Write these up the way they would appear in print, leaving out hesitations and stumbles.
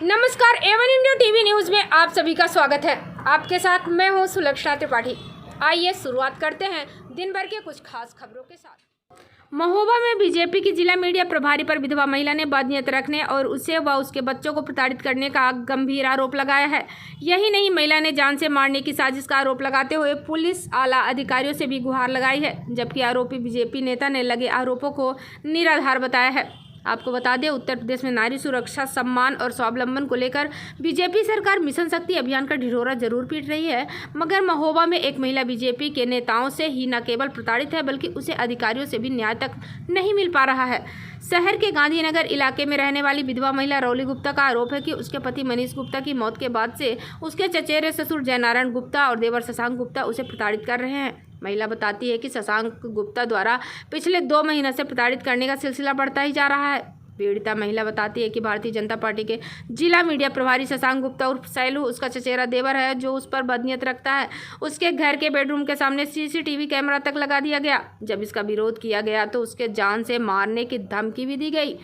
नमस्कार, Avon India TV news में आप सभी का स्वागत है। आपके साथ मैं हूं सुलक्षणा त्रिपाठी। आइए शुरुआत करते हैं दिन भर के कुछ खास खबरों के साथ। महोबा में बीजेपी की जिला मीडिया प्रभारी पर विधवा महिला ने बदनीयत रखने और उसे व उसके बच्चों को प्रताड़ित करने का गंभीर आरोप लगाया है। यही नहीं, महिला ने जान से मारने की साजिश का आरोप लगाते हुए पुलिस आला अधिकारियों से भी गुहार लगाई है, जबकि आरोपी बीजेपी नेता ने लगे आरोपों को निराधार बताया है। आपको बता दें, उत्तर प्रदेश में नारी सुरक्षा, सम्मान और स्वावलंबन को लेकर बीजेपी सरकार मिशन शक्ति अभियान का ढिढोरा जरूर पीट रही है, मगर महोबा में एक महिला बीजेपी के नेताओं से ही न केवल प्रताड़ित है बल्कि उसे अधिकारियों से भी न्याय तक नहीं मिल पा रहा है। शहर के गांधीनगर इलाके में रहने वाली विधवा महिला रौली गुप्ता का आरोप है कि उसके पति मनीष गुप्ता की मौत के बाद से उसके चचेरे ससुर जयनारायण गुप्ता और देवर शशांक गुप्ता उसे प्रताड़ित कर रहे हैं। महिला बताती है कि शशांक गुप्ता द्वारा पिछले 2 महीने से प्रताड़ित करने का सिलसिला बढ़ता ही जा रहा है। पीड़िता महिला बताती है कि भारतीय जनता पार्टी के जिला मीडिया प्रभारी शशांक गुप्ता उर्फ सैलू उसका चचेरा देवर है, जो उस पर बदनीयत रखता है। उसके घर के बेडरूम के सामने सीसीटीवी कैमरा तक लगा दिया गया। जब इसका विरोध किया गया तो उसके जान से मारने की धमकी भी दी गई।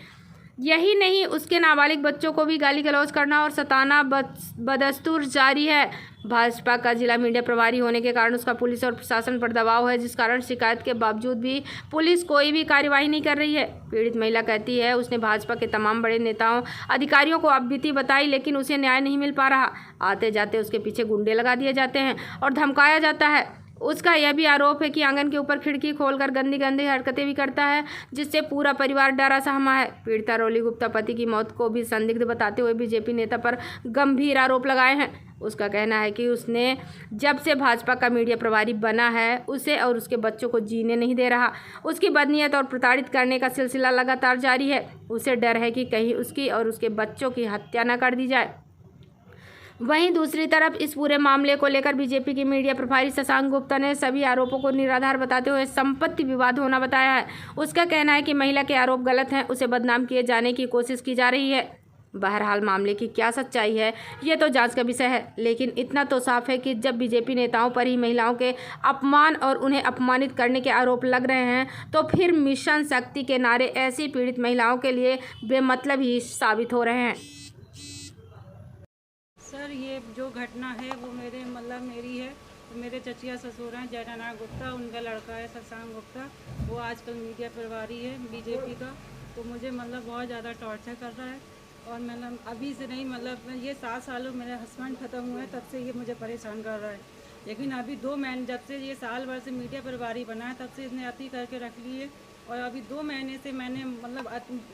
यही नहीं, उसके नाबालिग बच्चों को भी गाली गलौज करना और सताना बदस्तूर जारी है। भाजपा का जिला मीडिया प्रभारी होने के कारण उसका पुलिस और प्रशासन पर दबाव है, जिस कारण शिकायत के बावजूद भी पुलिस कोई भी कार्यवाही नहीं कर रही है। पीड़ित महिला कहती है, उसने भाजपा के तमाम बड़े नेताओं अधिकारियों को आपबीती बताई, लेकिन उसे न्याय नहीं मिल पा रहा। आते जाते उसके पीछे गुंडे लगा दिए जाते हैं और धमकाया जाता है। उसका यह भी आरोप है कि आंगन के ऊपर खिड़की खोलकर गंदी गंदी हरकतें भी करता है, जिससे पूरा परिवार डरा सहमा है। पीड़िता रौली गुप्ता पति की मौत को भी संदिग्ध बताते हुए बीजेपी नेता पर गंभीर आरोप लगाए हैं। उसका कहना है कि उसने जब से भाजपा का मीडिया प्रभारी बना है, उसे और उसके बच्चों को जीने नहीं दे रहा। उसकी बदनीयत और प्रताड़ित करने का सिलसिला लगातार जारी है। उसे डर है कि कहीं उसकी और उसके बच्चों की हत्या न कर दी जाए। वहीं दूसरी तरफ इस पूरे मामले को लेकर बीजेपी के मीडिया प्रभारी शशांक गुप्ता ने सभी आरोपों को निराधार बताते हुए संपत्ति विवाद होना बताया है। उसका कहना है कि महिला के आरोप गलत हैं, उसे बदनाम किए जाने की कोशिश की जा रही है। बहरहाल मामले की क्या सच्चाई है, ये तो जांच का विषय है, लेकिन इतना तो साफ है कि जब बीजेपी नेताओं पर ही महिलाओं के अपमान और उन्हें अपमानित करने के आरोप लग रहे हैं, तो फिर मिशन शक्ति के नारे ऐसी पीड़ित महिलाओं के लिए बेमतलब ही साबित हो रहे हैं। सर, ये जो घटना है वो मेरी है। मेरे चचिया ससुर हैं जयनारायण गुप्ता, उनका लड़का है शशांक गुप्ता। वो आजकल मीडिया प्रभारी है बीजेपी का। तो मुझे बहुत ज़्यादा टॉर्चर कर रहा है और अभी से नहीं, ये 7 सालों मेरे हस्बैंड ख़त्म हुए हैं, तब से ये मुझे परेशान कर रहा है। लेकिन अभी 2 महीने, जब से ये साल भर से मीडिया प्रभारी बना है, तब से इसने अति करके रख ली है। और अभी 2 महीने से मैंने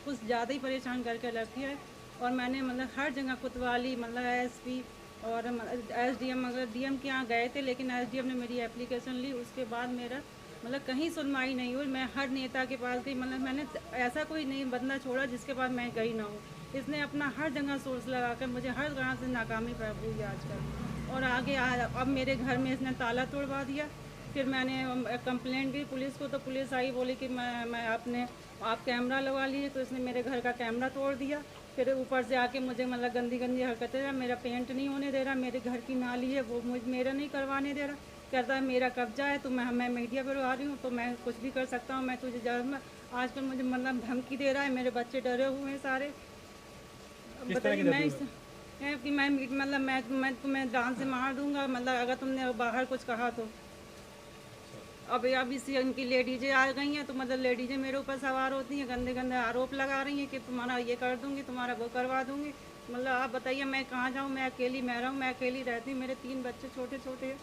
कुछ ज़्यादा ही परेशान करके रखी है। और मैंने हर जगह कोतवाली एसपी और एसडीएम, मगर डीएम के यहाँ गए थे, लेकिन एसडीएम ने मेरी एप्लीकेशन ली। उसके बाद मेरा कहीं सुनवाई नहीं हुई। मैं हर नेता के पास गई, मैंने ऐसा कोई नहीं बंदा छोड़ा जिसके पास मैं गई ना हूँ। इसने अपना हर जगह सोर्स लगाकर मुझे हर जगह से नाकामी प्राप्त हुई आजकल। और आगे अब मेरे घर में इसने ताला तोड़वा दिया। फिर मैंने कंप्लेंट की पुलिस को, तो पुलिस आई, बोली कि आप कैमरा लगा लिए, तो इसने मेरे घर का कैमरा तोड़ दिया। फिर ऊपर से आके मुझे गंदी गंदी हरकतें, मेरा पेंट नहीं होने दे रहा, मेरे घर की नाली है वो मेरा नहीं करवाने दे रहा। कहता है मेरा कब्जा है, तो मैं मीडिया पर आ रही हूँ, तो मैं कुछ भी कर सकता हूँ, मैं तुझे आजकल मुझे धमकी दे रहा है। मेरे बच्चे डरे हुए हैं सारे। बताइए, मैं तुम्हें जान से मार दूंगा, अगर तुमने बाहर कुछ कहा तो। अब इसी इनकी लेडीजें आ गई हैं, तो लेडीजें मेरे ऊपर सवार होती हैं, गंदे गंदे आरोप लगा रही हैं कि तुम्हारा ये कर दूंगी, तुम्हारा वो करवा दूंगी। आप बताइए मैं कहाँ जाऊँ? मैं अकेली मैं अकेली रहती हूँ, मेरे 3 बच्चे छोटे छोटे हैं।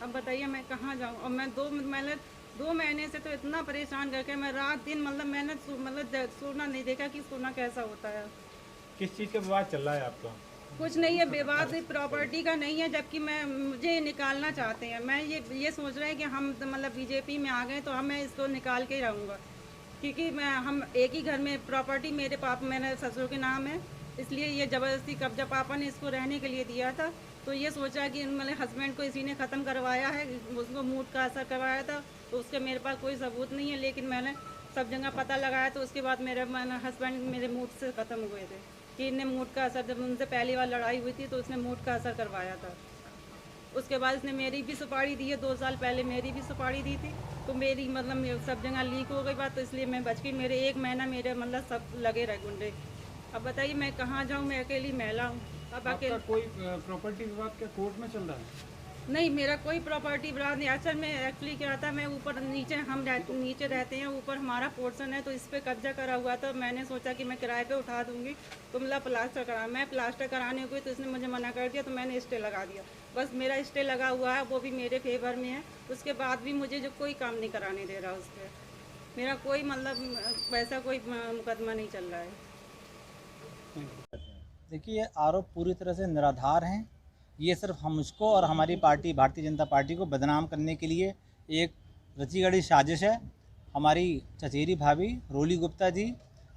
अब बताइए मैं कहाँ जाऊँ? और मैं 2 महीने से तो इतना परेशान करके मैं रात दिन मैंने सोना नहीं देखा कि सोना कैसा होता है। किस चीज़ का विवाद चल रहा है आपका? कुछ नहीं है, विवाद प्रॉपर्टी का नहीं है, जबकि मुझे निकालना चाहते हैं। मैं ये सोच रहे हैं कि हम बीजेपी में आ गए तो मैं इसको निकाल के ही रहूँगा, क्योंकि हम एक ही घर में प्रॉपर्टी मेरे ससुर के नाम है, इसलिए ये ज़बरदस्ती कब्जा पापा ने इसको रहने के लिए दिया था। तो ये सोचा कि हस्बैंड को इसी ने ख़त्म करवाया है, उसको मूड का असर करवाया था, तो उसके मेरे पास कोई सबूत नहीं है। लेकिन मैंने सब जगह पता लगाया, तो उसके बाद मेरे हस्बैंड मेरे मूड से ख़त्म हुए थे कि इन्हें मूड का असर, जब उनसे पहली बार लड़ाई हुई थी तो उसने मूड का असर करवाया था। उसके बाद इसने मेरी भी सुपारी दी है, 2 साल पहले मेरी भी सुपारी दी थी, तो मेरी सब जगह लीक हो गई बात, तो इसलिए मैं बच गई। मेरे 1 महीना मेरे सब लगे रहे गुंडे। अब बताइए मैं कहाँ जाऊँ, मैं अकेली महिला हूँ। अब आपका अकेले कोई प्रॉपर्टी विवाद क्या कोर्ट में चल रहा है? नहीं, मेरा कोई प्रॉपर्टी विवाद नहीं। असल में एक्चुअली क्या था, मैं ऊपर नीचे नीचे रहते हैं, ऊपर हमारा पोर्शन है तो इस पे कब्जा करा हुआ था। मैंने सोचा कि मैं किराए पे उठा दूंगी तो मतलब प्लास्टर करा, मैं प्लास्टर कराने गई तो इसने मुझे मना कर दिया तो मैंने स्टे लगा दिया। बस मेरा स्टे लगा हुआ है, वो भी मेरे फेवर में है। उसके बाद भी मुझे जो कोई काम नहीं कराने दे रहा उस पर। मेरा कोई मतलब वैसा कोई मुकदमा नहीं चल रहा है। देखिए, ये आरोप पूरी तरह से निराधार हैं। ये सिर्फ हम मुझको और हमारी पार्टी भारतीय जनता पार्टी को बदनाम करने के लिए एक रची गढ़ी साजिश है। हमारी चचेरी भाभी रोली गुप्ता जी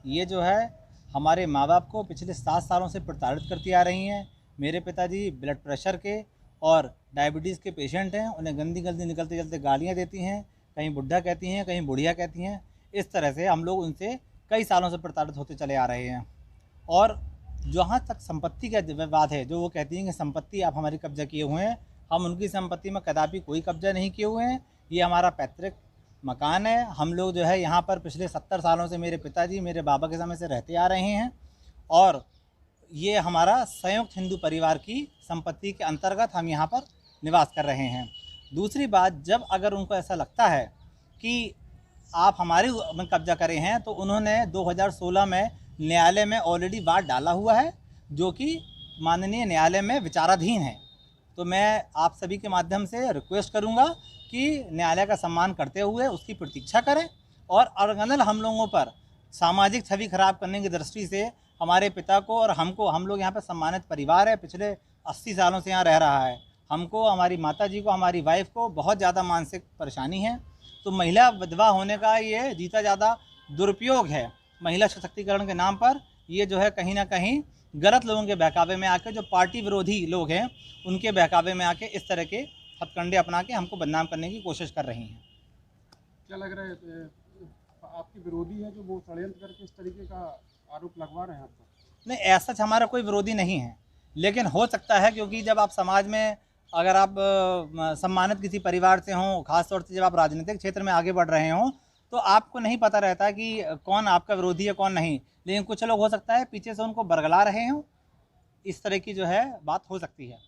ये जो है हमारे माँ बाप को पिछले 7 सालों से प्रताड़ित करती आ रही हैं। मेरे पिताजी ब्लड प्रेशर के और डायबिटीज़ के पेशेंट हैं। उन्हें गंदी गंदी निकलते चलते गालियाँ देती हैं, कहीं बुढ़ा कहती हैं, कहीं बुढ़िया कहती हैं। इस तरह से हम लोग उनसे कई सालों से प्रताड़ित होते चले आ रहे हैं। और जहाँ तक संपत्ति का विवाद है, जो वो कहती हैं कि संपत्ति आप हमारी कब्जा किए हुए हैं, हम उनकी संपत्ति में कदापि कोई कब्जा नहीं किए हुए हैं। ये हमारा पैतृक मकान है। हम लोग जो है यहाँ पर पिछले 70 सालों से मेरे पिताजी मेरे बाबा के समय से रहते आ रहे हैं और ये हमारा संयुक्त हिंदू परिवार की संपत्ति के अंतर्गत हम यहाँ पर निवास कर रहे हैं। दूसरी बात, जब अगर उनको ऐसा लगता है कि आप हमारे में कब्जा करे हैं तो उन्होंने 2016 में न्यायालय में ऑलरेडी वाद डाला हुआ है जो कि माननीय न्यायालय में विचाराधीन है। तो मैं आप सभी के माध्यम से रिक्वेस्ट करूंगा कि न्यायालय का सम्मान करते हुए उसकी प्रतीक्षा करें और अगर हम लोगों पर सामाजिक छवि खराब करने की दृष्टि से हमारे पिता को और हमको, हम लोग यहाँ पर सम्मानित परिवार है, पिछले 80 सालों से यहाँ रह रहा है, हमको, हमारी माता जी को, हमारी वाइफ को बहुत ज़्यादा मानसिक परेशानी है। तो महिला विधवा होने का ये जीता ज़्यादा दुरुपयोग है। महिला सशक्तिकरण के नाम पर ये जो है कहीं ना कहीं गलत लोगों के बहकावे में आके, जो पार्टी विरोधी लोग हैं उनके बहकावे में आके इस तरह के हथकंडे अपना के हमको बदनाम करने की कोशिश कर रही हैं। क्या लग रहा है आपके विरोधी है जो वो षड्यंत्र करके इस तरीके का आरोप लगवा रहे हैं आपको? नहीं, ऐसा हमारा कोई विरोधी नहीं है, लेकिन हो सकता है क्योंकि जब आप समाज में अगर आप सम्मानित किसी परिवार से हों, खासतौर से जब आप राजनीतिक क्षेत्र में आगे बढ़ रहे हों, तो आपको नहीं पता रहता कि कौन आपका विरोधी है कौन नहीं। लेकिन कुछ लोग हो सकता है पीछे से उनको बरगला रहे हों, इस तरह की जो है बात हो सकती है।